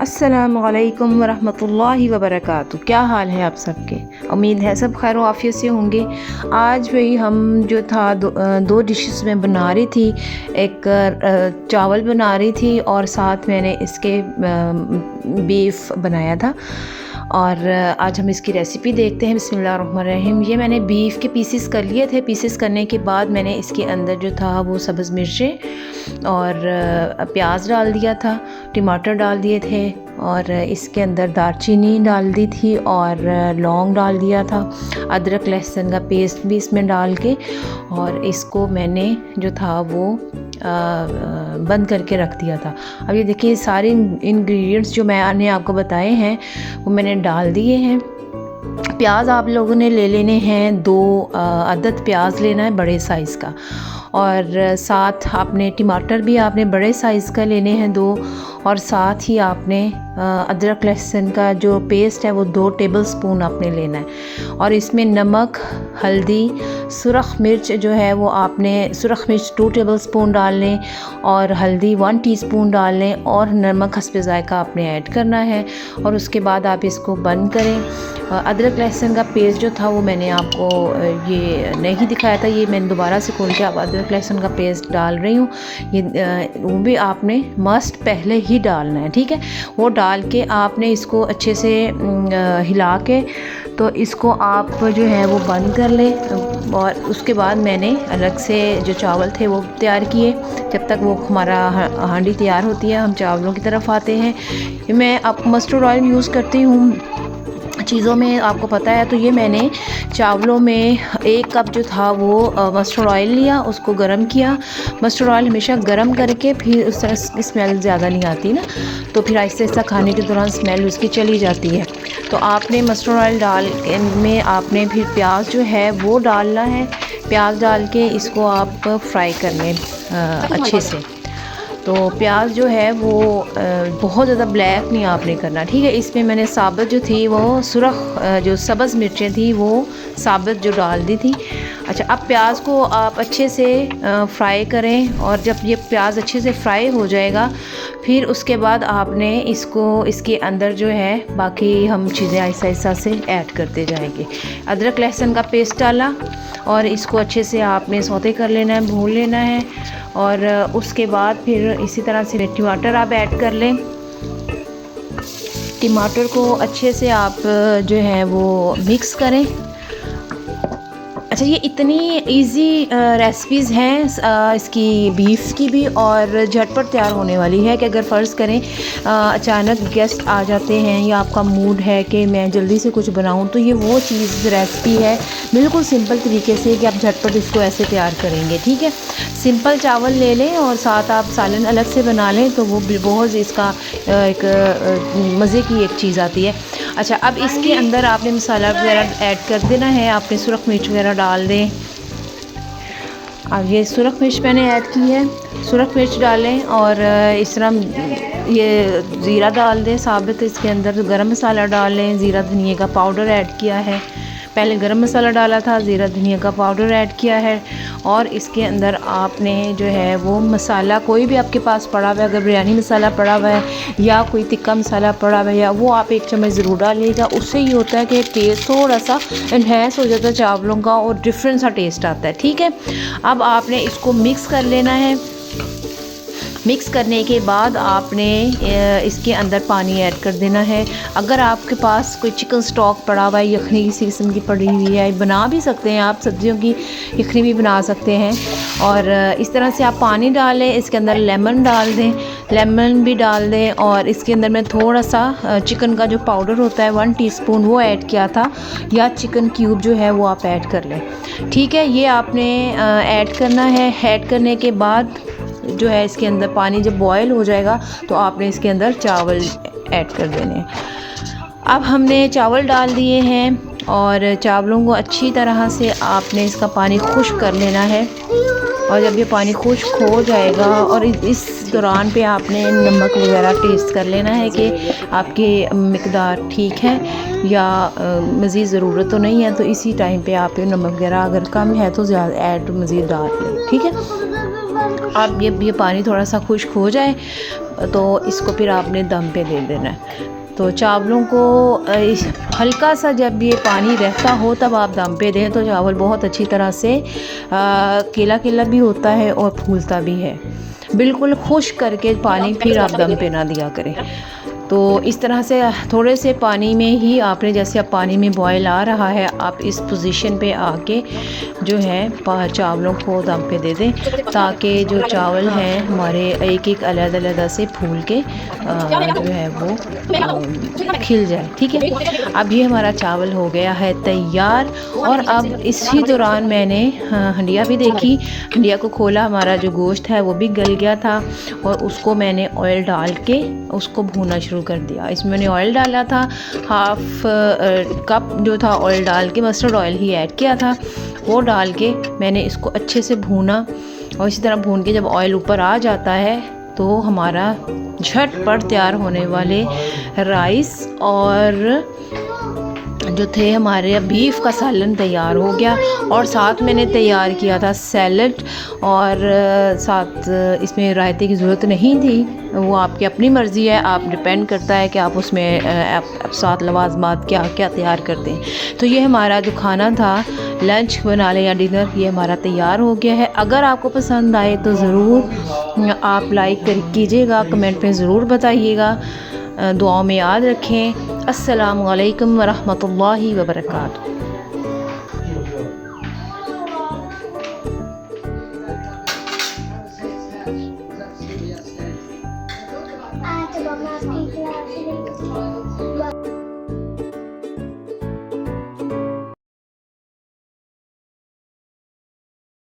अस्सलामुअलैकुम वरहमतुल्लाहि वबरकातुहू। क्या हाल है आप सबके? उम्मीद है सब खैर आफियत से होंगे। आज वही हम जो था दो डिशेस में बना रही थी। एक चावल बना रही थी और साथ मैंने इसके बीफ बनाया था। और आज हम इसकी रेसिपी देखते हैं। बिस्मिल्लाहिर्रहमानिर्रहीम। ये मैंने बीफ के पीसेस कर लिए थे। पीसेस करने के बाद मैंने इसके अंदर जो था वो सब्ज़ मिर्चें और प्याज डाल दिया था, टमाटर डाल दिए थे और इसके अंदर दालचीनी डाल दी थी और लौंग डाल दिया था। अदरक लहसुन का पेस्ट भी इसमें डाल के और इसको मैंने जो था वो बंद करके रख दिया था। अब ये देखिए सारे इंग्रेडिएंट्स जो मैंने आपको बताए हैं वो मैंने डाल दिए हैं। प्याज आप लोगों ने ले लेने हैं, 2 अदद प्याज लेना है बड़े साइज़ का, और साथ आपने टमाटर भी आपने बड़े साइज़ का लेने हैं 2, और साथ ही आपने अदरक लहसुन का जो पेस्ट है वो 2 टेबलस्पून आपने लेना है। और इसमें नमक, हल्दी, सुरख मिर्च जो है वो आपने सुरख मिर्च 2 टेबलस्पून डाल लें और हल्दी 1 टीस्पून डाल लें और नमक हस्बे ज़ायका आपने ऐड करना है। और उसके बाद आप इसको बंद करें। अदरक लहसुन का पेस्ट जो था वो मैंने आपको ये नहीं दिखाया था, ये मैंने दोबारा से खोल के आप अदरक लहसुन का पेस्ट डाल रही हूँ। ये वो भी आपने मस्ट पहले ही डालना है, ठीक है। वो डाल के आपने इसको अच्छे से हिला के तो इसको आप जो है वो बंद कर लें। और उसके बाद मैंने अलग से जो चावल थे वो तैयार किए। जब तक वो हमारा हांडी तैयार होती है हम चावलों की तरफ आते हैं। मैं अब मस्टर्ड ऑयल यूज़ करती हूँ चीज़ों में, आपको पता है। तो ये मैंने चावलों में 1 कप जो था वो मस्टर्ड ऑयल लिया, उसको गरम किया। मस्टर्ड ऑयल हमेशा गरम करके, फिर उस तरह की स्मेल ज़्यादा नहीं आती ना, तो फिर आहिस्ता आहिस्ता खाने के दौरान स्मेल उसकी चली जाती है। तो आपने मस्टर्ड ऑयल डाल में आपने फिर प्याज जो है वो डालना है। प्याज डाल के इसको आप फ्राई कर लें अच्छे से। तो प्याज जो है वो बहुत ज़्यादा ब्लैक नहीं आपने करना, ठीक है। इसमें मैंने साबुत जो थी वो सुरख जो सब्ज़ मिर्चें थी वो साबुत जो डाल दी थी। अच्छा, अब प्याज को आप अच्छे से फ्राई करें और जब ये प्याज अच्छे से फ्राई हो जाएगा फिर उसके बाद आपने इसको इसके अंदर जो है बाकी हम चीज़ें आहिस्ता आहिस्ता से ऐड करते जाएंगे। अदरक लहसुन का पेस्ट डाला और इसको अच्छे से आपने सौते कर लेना है, भून लेना है। और उसके बाद फिर इसी तरह से टमाटर आप ऐड कर लें। टमाटर को अच्छे से आप जो है वो मिक्स करें। अच्छा, ये इतनी इजी रेसिपीज़ हैं इसकी बीफ की भी और झटपट तैयार होने वाली है कि अगर फ़र्ज़ करें अचानक गेस्ट आ जाते हैं या आपका मूड है कि मैं जल्दी से कुछ बनाऊं, तो ये वो चीज़ रेसिपी है बिल्कुल सिंपल तरीके से कि आप झटपट इसको ऐसे तैयार करेंगे, ठीक है। सिंपल चावल ले लें और साथ आप सालन अलग से बना लें तो वो बहुत इसका एक मज़े की एक चीज़ आती है। अच्छा, अब इसके अंदर आपने मसाला वगैरह ऐड कर देना है। आपने सुरख मिर्च वगैरह डाल दें। अब ये सुरख मिर्च मैंने ऐड की है, सुरख मिर्च डालें और इस तरह ये ज़ीरा डाल दें साबित। इसके अंदर गरम मसाला डाल लें, ज़ीरा धनिया का पाउडर ऐड किया है। पहले गरम मसाला डाला था, ज़ीरा धनिया का पाउडर ऐड किया है। और इसके अंदर आपने जो है वो मसाला कोई भी आपके पास पड़ा हुआ है, अगर बिरयानी मसाला पड़ा हुआ है या कोई तिक्का मसाला पड़ा हुआ है या वो आप 1 चम्मच ज़रूर डालिएगा। उससे ये होता है कि टेस्ट थोड़ा सा इन्हेंस हो जाता है चावलों का और डिफरेंट सा टेस्ट आता है, ठीक है। अब आपने इसको मिक्स कर लेना है। मिक्स करने के बाद आपने इसके अंदर पानी ऐड कर देना है। अगर आपके पास कोई चिकन स्टॉक पड़ा हुआ है, यखनी किसी किस्म की पड़ी हुई है, बना भी सकते हैं आप, सब्जियों की यखनी भी बना सकते हैं। और इस तरह से आप पानी डालें, इसके अंदर लेमन डाल दें, लेमन भी डाल दें। और इसके अंदर मैं थोड़ा सा चिकन का जो पाउडर होता है 1 टीस्पून वो ऐड किया था, या चिकन क्यूब जो है वो आप ऐड कर लें, ठीक है। ये आपने ऐड करना है। ऐड करने के बाद जो है इसके अंदर पानी जब बॉयल हो जाएगा तो आपने इसके अंदर चावल ऐड कर देने हैं। अब हमने चावल डाल दिए हैं और चावलों को अच्छी तरह से आपने इसका पानी खुश्क कर लेना है। और जब ये पानी खुश्क हो जाएगा और इस दौरान पे आपने नमक वगैरह टेस्ट कर लेना है कि आपकी मिकदार ठीक है या मज़ीद ज़रूरत तो नहीं है। तो इसी टाइम पे आप नमक वगैरह अगर कम है तो ज़्यादा ऐड मज़ीद डाल लें, ठीक है। अब ये पानी थोड़ा सा खुश्क हो जाए तो इसको फिर आपने दम पे दे देना है। तो चावलों को हल्का सा जब ये पानी रहता हो तब आप दम पे दें तो चावल बहुत अच्छी तरह से केला केला भी होता है और फूलता भी है। बिल्कुल खुश्क करके पानी फिर आप दम पे ना दिया करें। तो इस तरह से थोड़े से पानी में ही आपने, जैसे अब पानी में बॉयल आ रहा है, आप इस पोजीशन पे आके जो है चावलों को दम पे दे दें ताकि जो चावल हैं हमारे एक एक अलग-अलग से फूल के जो है वो खिल जाए। ठीक है, अब ये हमारा चावल हो गया है तैयार। और अब इसी दौरान मैंने हंडिया भी देखी, हंडिया को खोला, हमारा जो गोश्त है वो भी गल गया था और उसको मैंने ऑयल डाल के उसको भूनना शुरू कर दिया। इसमें मैंने ऑयल डाला था, हाफ कप जो था ऑयल डाल के, मस्टर्ड ऑयल ही ऐड किया था, वो डाल के मैंने इसको अच्छे से भूना। और इसी तरह भून के जब ऑयल ऊपर आ जाता है तो हमारा झटपट तैयार होने वाले राइस और जो थे हमारे बीफ का सालन तैयार हो गया। और साथ मैंने तैयार किया था सैलड, और साथ इसमें रायते की ज़रूरत नहीं थी, वो आपकी अपनी मर्ज़ी है, आप डिपेंड करता है कि आप उसमें आप साथ लवाजमात क्या क्या तैयार करते हैं। तो ये हमारा जो खाना था, लंच बना लें या डिनर, ये हमारा तैयार हो गया है। अगर आपको पसंद आए तो ज़रूर आप लाइक कीजिएगा, कमेंट में ज़रूर बताइएगा, दुआओं में याद रखें। अस्सलामु अलैकुम वरहमतुल्लाहि वबरकातुहू। आज तो मम्मा की क्लास